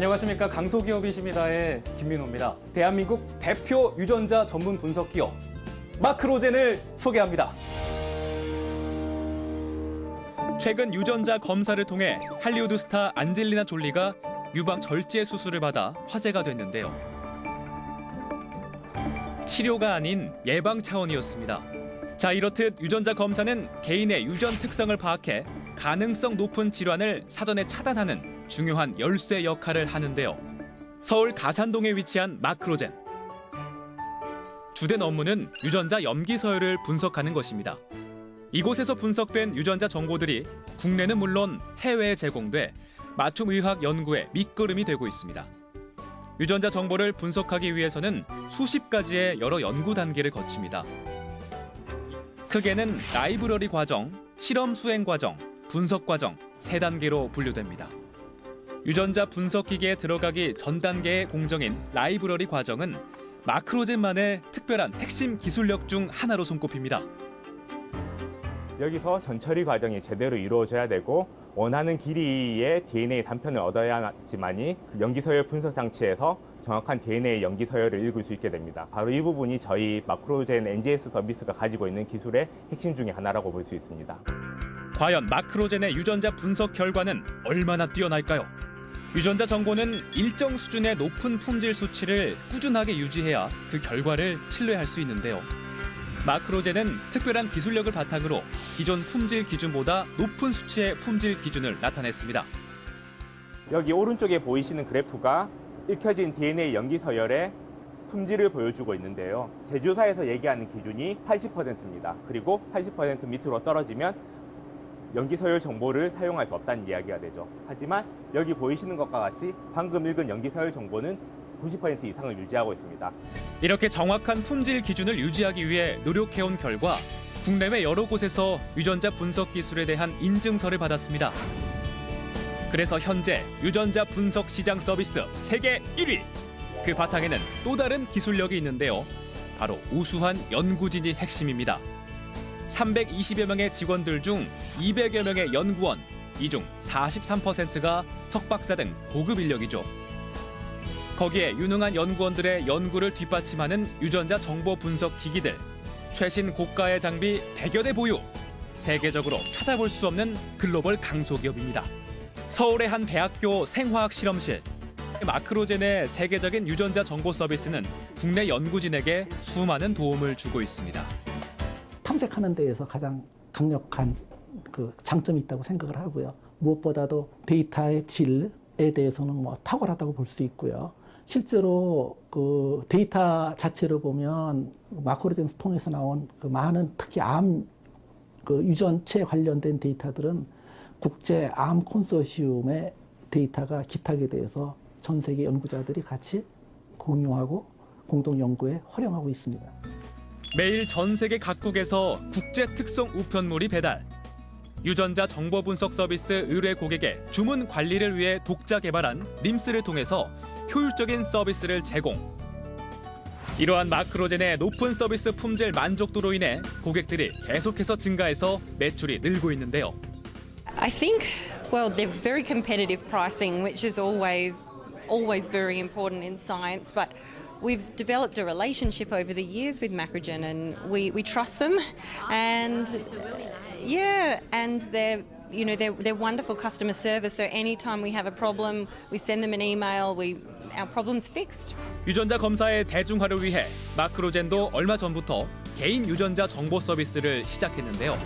안녕하십니까. 강소기업이십니다의 김민호입니다. 대한민국 대표 유전자 전문 분석 기업 마크로젠을 소개합니다. 최근 유전자 검사를 통해 할리우드 스타 안젤리나 졸리가 유방 절제 수술을 받아 화제가 됐는데요. 치료가 아닌 예방 차원이었습니다. 자, 이렇듯 유전자 검사는 개인의 유전 특성을 파악해 가능성 높은 질환을 사전에 차단하는 중요한 열쇠 역할을 하는데요. 서울 가산동에 위치한 마크로젠. 주된 업무는 유전자 염기 서열을 분석하는 것입니다. 이곳에서 분석된 유전자 정보들이 국내는 물론 해외에 제공돼 맞춤 의학 연구의 밑거름이 되고 있습니다. 유전자 정보를 분석하기 위해서는 수십 가지의 여러 연구 단계를 거칩니다. 크게는 라이브러리 과정, 실험 수행 과정, 분석 과정 3단계로 분류됩니다. 유전자 분석 기계에 들어가기 전 단계의 공정인 라이브러리 과정은 마크로젠만의 특별한 핵심 기술력 중 하나로 손꼽힙니다. 여기서 전처리 과정이 제대로 이루어져야 되고 원하는 길이의 DNA 단편을 얻어야지만이 그 염기서열 분석 장치에서 정확한 DNA 염기 서열을 읽을 수 있게 됩니다. 바로 이 부분이 저희 마크로젠 NGS 서비스가 가지고 있는 기술의 핵심 중에 하나라고 볼 수 있습니다. 과연 마크로젠의 유전자 분석 결과는 얼마나 뛰어날까요? 유전자 정보는 일정 수준의 높은 품질 수치를 꾸준하게 유지해야 그 결과를 신뢰할 수 있는데요. 마크로젠은 특별한 기술력을 바탕으로 기존 품질 기준보다 높은 수치의 품질 기준을 나타냈습니다. 여기 오른쪽에 보이시는 그래프가 읽혀진 DNA 염기 서열의 품질을 보여주고 있는데요. 제조사에서 얘기하는 기준이 80%입니다. 그리고 80% 밑으로 떨어지면 염기 서열 정보를 사용할 수 없다는 이야기가 되죠. 하지만 여기 보이시는 것과 같이 방금 읽은 염기 서열 정보는 90% 이상을 유지하고 있습니다. 이렇게 정확한 품질 기준을 유지하기 위해 노력해온 결과 국내외 여러 곳에서 유전자 분석 기술에 대한 인증서를 받았습니다. 그래서 현재 유전자 분석 시장 서비스 세계 1위! 그 바탕에는 또 다른 기술력이 있는데요. 바로 우수한 연구진이 핵심입니다. 320여 명의 직원들 중 200여 명의 연구원, 이 중 43%가 석박사 등 고급 인력이죠. 거기에 유능한 연구원들의 연구를 뒷받침하는 유전자 정보 분석 기기들, 최신 고가의 장비 100여 대 보유, 세계적으로 찾아볼 수 없는 글로벌 강소기업입니다. 서울의 한 대학교 생화학 실험실, 마크로젠의 세계적인 유전자 정보 서비스는 국내 연구진에게 수많은 도움을 주고 있습니다. 탐색하는 데에서 가장 강력한 그 장점이 있다고 생각을 하고요. 무엇보다도 데이터의 질에 대해서는 탁월하다고 볼 수 있고요. 실제로 그 데이터 자체를 보면 마크로젠 통해서 나온 그 많은 특히 암 그 유전체 관련된 데이터들은 국제 암 콘소시움의 데이터가 기탁에 대해서 전 세계 연구자들이 같이 공유하고 공동 연구에 활용하고 있습니다. 매일 전 세계 각국에서 국제 특송 우편물이 배달. 유전자 정보 분석 서비스 의뢰 고객의 주문 관리를 위해 독자 개발한 림스를 통해서 효율적인 서비스를 제공. 이러한 마크로젠의 높은 서비스 품질 만족도로 인해 고객들이 계속해서 증가해서 매출이 늘고 있는데요. I think, well, they're very competitive pricing, which is always very important in science, but we've developed a relationship over the years with Macrogen, and we trust them, and yeah, and they're wonderful customer service. So anytime we have a problem, we send them an email. Our problem's fixed. 유전자 검사의 대중화를 위해 마크로젠도 얼마 전부터 개인 유전자 정보 서비스를 시작했는데요.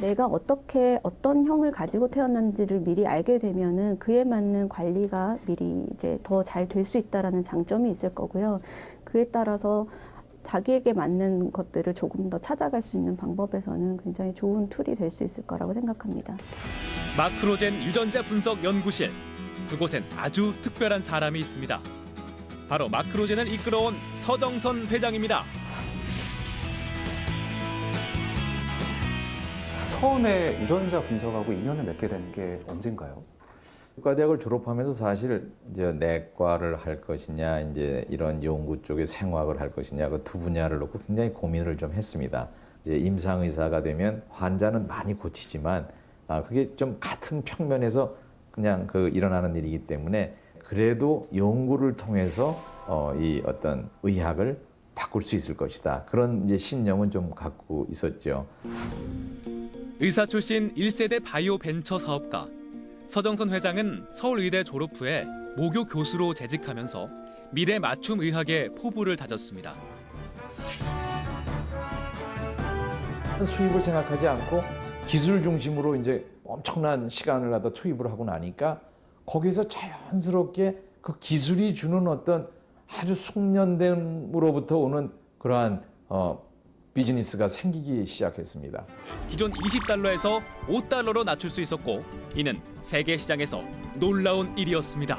내가 어떻게 어떤 형을 가지고 태어난지를 미리 알게 되면은 그에 맞는 관리가 미리 이제 더 잘 될 수 있다라는 장점이 있을 거고요. 그에 따라서 자기에게 맞는 것들을 조금 더 찾아갈 수 있는 방법에서는 굉장히 좋은 툴이 될 수 있을 거라고 생각합니다. 마크로젠 유전자 분석 연구실. 그곳엔 아주 특별한 사람이 있습니다. 바로 마크로젠을 이끌어온 서정선 회장입니다. 처음에 유전자 분석하고 인연을 맺게 된 게 언젠가요? 의과대학을 졸업하면서 사실 이제 내과를 할 것이냐, 이제 이런 연구 쪽에 생화학을 할 것이냐, 그 두 분야를 놓고 굉장히 고민을 좀 했습니다. 이제 임상의사가 되면 환자는 많이 고치지만, 그게 좀 같은 평면에서 그냥 일어나는 일이기 때문에 그래도 연구를 통해서 이 어떤 의학을 바꿀 수 있을 것이다. 그런 이제 신념은 좀 갖고 있었죠. 의사 출신 1세대 바이오 벤처 사업가 서정선 회장은 서울의대 졸업 후에 모교 교수로 재직하면서 미래 맞춤 의학의 포부를 다졌습니다. 수입을 생각하지 않고 기술 중심으로 이제 엄청난 시간을 갖다 투입을 하고 나니까 거기서 자연스럽게 그 기술이 주는 어떤 아주 숙련됨으로부터 오는 그러한 비즈니스가 생기기 시작했습니다. 기존 20달러에서 5달러로 낮출 수 있었고 이는 세계 시장에서 놀라운 일이었습니다.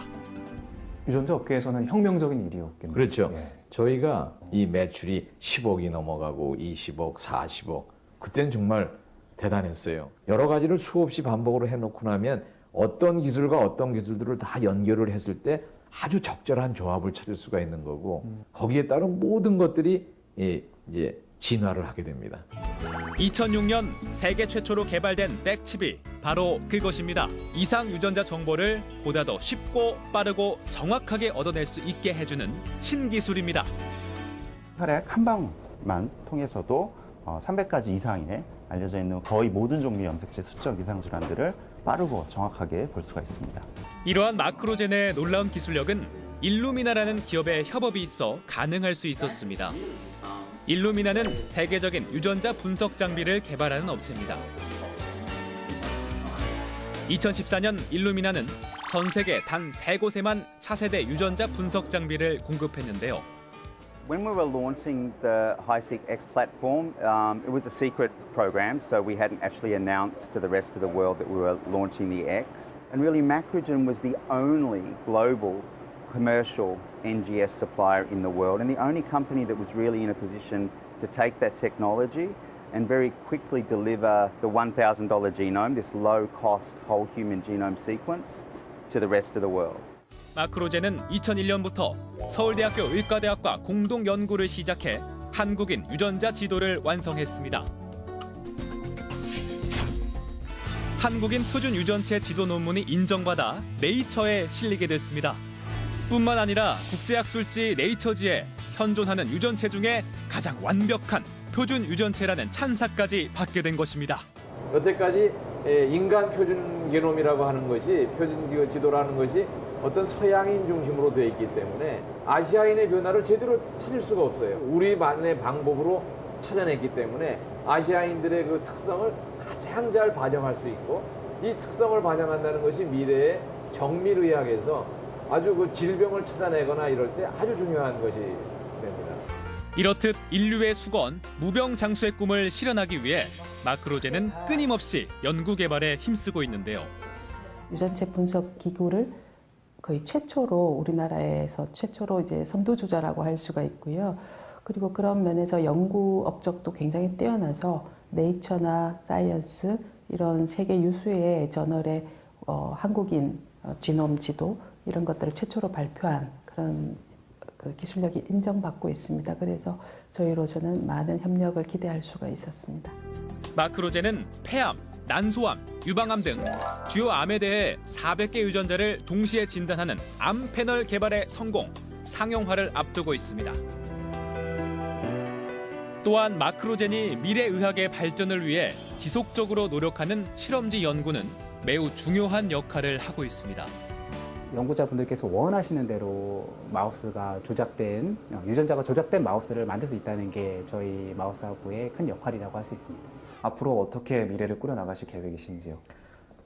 유전자 업계에서는 혁명적인 일이었겠네요. 그렇죠. 예. 저희가 이 매출이 10억이 넘어가고 20억, 40억 그때는 정말 대단했어요. 여러 가지를 수없이 반복으로 해놓고 나면 어떤 기술과 어떤 기술들을 다 연결을 했을 때 아주 적절한 조합을 찾을 수가 있는 거고 거기에 따른 모든 것들이 이제 진화를 하게 됩니다. 2006년 세계 최초로 개발된 백칩이 바로 그것입니다. 이상 유전자 정보를 보다 더 쉽고 빠르고 정확하게 얻어낼 수 있게 해주는 신기술입니다. 혈액 한 방만 통해서도 300가지 이상의 알려져 있는 거의 모든 종류의 염색체 수적 이상 질환들을 빠르고 정확하게 볼 수가 있습니다. 이러한 마크로젠의 놀라운 기술력은 일루미나라는 기업의 협업이 있어 가능할 수 있었습니다. 일루미나는 세계적인 유전자 분석 장비를 개발하는 업체입니다. 2014년 일루미나는 전 세계 단 3곳에만 차세대 유전자 분석 장비를 공급했는데요. When we were launching the HiSeq X platform, it was a secret program, so we hadn't actually announced to the rest of the world that we were launching the X. And really, Macrogen was the only global commercial NGS supplier in the world, and the only company that was really in a position to take that technology and very quickly deliver the $1,000 genome, this low-cost whole human genome sequence, to the rest of the world. 마크로젠은 2001년부터 서울대학교 의과대학과 공동 연구를 시작해 한국인 유전자 지도를 완성했습니다. 한국인 표준 유전체 지도 논문이 인정받아 네이처에 실리게 됐습니다. 뿐만 아니라 국제학술지 네이처지에 현존하는 유전체 중에 가장 완벽한 표준 유전체라는 찬사까지 받게 된 것입니다. 여태까지 인간 표준 게놈이라고 하는 것이 표준 지도라는 것이 어떤 서양인 중심으로 되어 있기 때문에 아시아인의 변화를 제대로 찾을 수가 없어요. 우리만의 방법으로 찾아냈기 때문에 아시아인들의 그 특성을 가장 잘 반영할 수 있고 이 특성을 반영한다는 것이 미래의 정밀의학에서 아주 그 질병을 찾아내거나 이럴 때 아주 중요한 것이 됩니다. 이렇듯 인류의 수건, 무병장수의 꿈을 실현하기 위해 마크로젠은 끊임없이 연구 개발에 힘쓰고 있는데요. 유전체 분석 기구를 거의 최초로 우리나라에서 최초로 이제 선두주자라고 할 수가 있고요. 그리고 그런 면에서 연구 업적도 굉장히 뛰어나서 네이처나 사이언스 이런 세계 유수의 저널에 한국인 지놈 지도 이런 것들을 최초로 발표한 그런 그 기술력이 인정받고 있습니다. 그래서 저희로서는 많은 협력을 기대할 수가 있었습니다. 마크로젠은 폐암, 난소암, 유방암 등 주요 암에 대해 400개 유전자를 동시에 진단하는 암 패널 개발에 성공, 상용화를 앞두고 있습니다. 또한 마크로젠이 미래의학의 발전을 위해 지속적으로 노력하는 실험지 연구는 매우 중요한 역할을 하고 있습니다. 연구자분들께서 원하시는 대로 마우스가 조작된, 유전자가 조작된 마우스를 만들 수 있다는 게 저희 마우스학부의 큰 역할이라고 할 수 있습니다. 앞으로 어떻게 미래를 꾸려나가실 계획이신지요?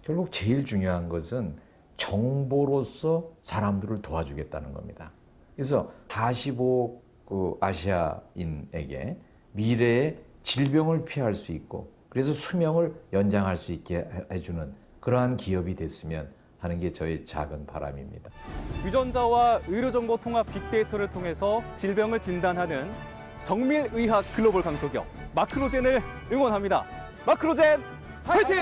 결국 제일 중요한 것은 정보로서 사람들을 도와주겠다는 겁니다. 그래서 45억 그 아시아인에게 미래의 질병을 피할 수 있고 그래서 수명을 연장할 수 있게 해주는 그러한 기업이 됐으면 하는 게 저의 작은 바람입니다. 유전자와 의료정보 통합 빅데이터를 통해서 질병을 진단하는 정밀의학 글로벌 강소기업 마크로젠을 응원합니다. 마크로젠 화이팅!